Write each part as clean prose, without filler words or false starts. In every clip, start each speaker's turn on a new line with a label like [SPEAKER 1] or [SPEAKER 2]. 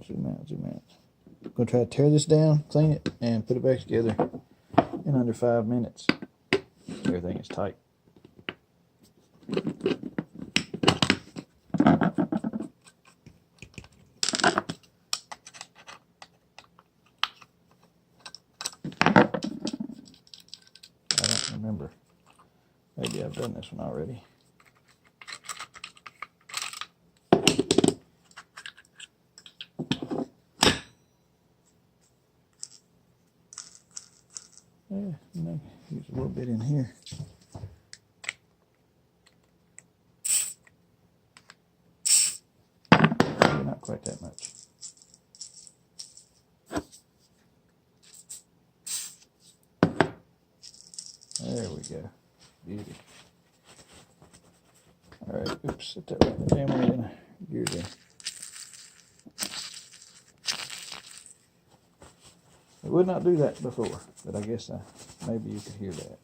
[SPEAKER 1] zoom out, zoom out. I'm going to try to tear this down, clean it, and put it back together in under 5 minutes. Everything is tight. I don't remember. Maybe I've done this one already. Yeah, use a little bit in here. Maybe not quite that much. There we go. Beauty. Alright, oops, set that right in the damn way in. Gears in. It would not do that before, but I guess maybe you could hear that.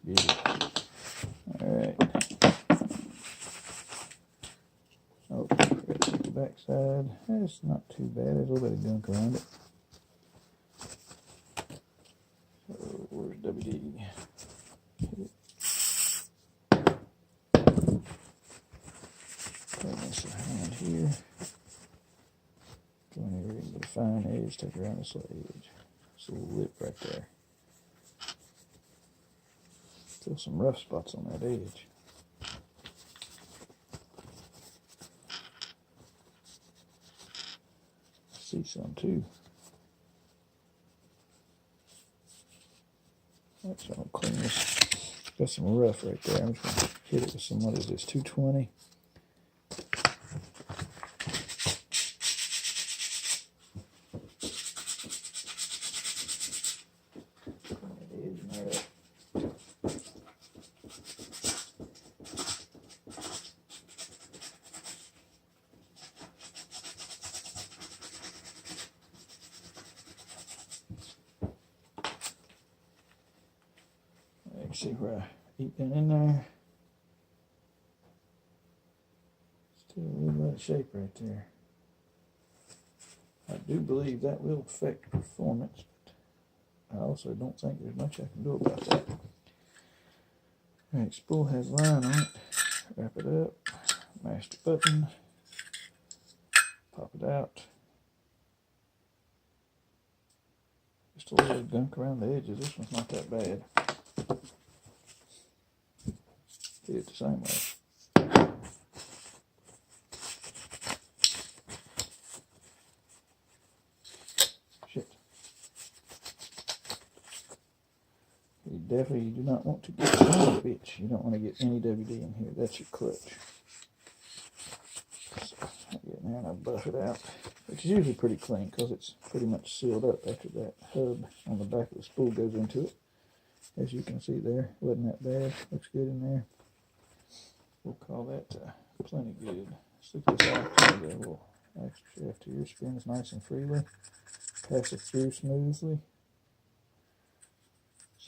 [SPEAKER 1] Beauty. Alright. Oh, forgot to take the back side. It's not too bad. There's a little bit of gunk around it. So, where's WD? Hit it. Turn this around here. Go in here and get a fine edge. Take around this little edge. This little lip right there. Still some rough spots on that edge. I see some too. Right, so I'm going to clean this. Got some rough right there. I'm just going to hit it with some, what is this, 220? See where I eat that in there. Still a little bit of shape right there. I do believe that will affect performance, but I also don't think there's much I can do about that. Alright, spool has line on it. Wrap it up. Mash the button. Pop it out. Just a little gunk around the edges. This one's not that bad. Do it the same way. Shit. You definitely do not want to get oh bitch. You don't want to get any WD in here. That's your clutch. So I get in there and I buff it out. Which is usually pretty clean because it's pretty much sealed up after that hub on the back of the spool goes into it. As you can see there, wasn't that bad. Looks good in there. We'll call that plenty good. Stick this off to the little extra shaft here. Spins nice and freely. Pass it through smoothly.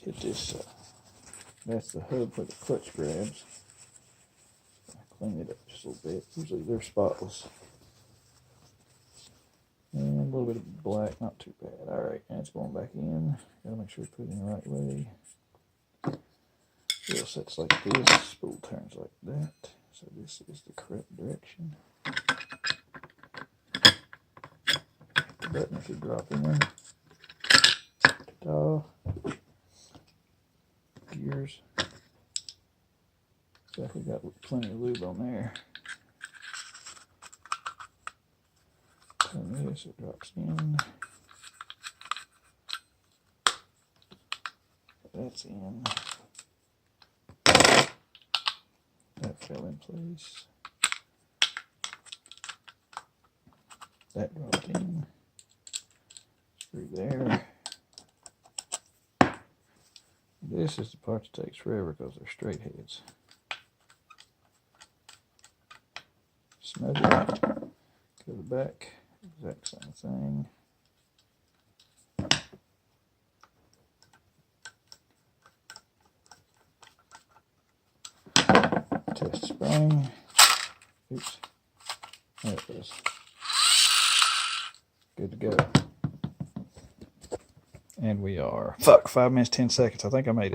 [SPEAKER 1] Hit this. That's the hub where the clutch grabs. Clean it up just a little bit. Usually they're spotless. And a little bit of black, not too bad. Alright, and it's going back in. Gotta make sure we put it in the right way. Wheel sets like this, spool turns like that. So this is the correct direction. The button if you drop in there. Ta-da. Gears. Definitely got plenty of lube on there. Turn this, it drops in. That's in. That fell in place. That dropped in. Screw there. This is the part that takes forever because they're straight heads. Snug it. Go to the back. Exact same thing. test spring. Oops. There it is. Good to go. And we are, 5 minutes, 10 seconds. I think I made it.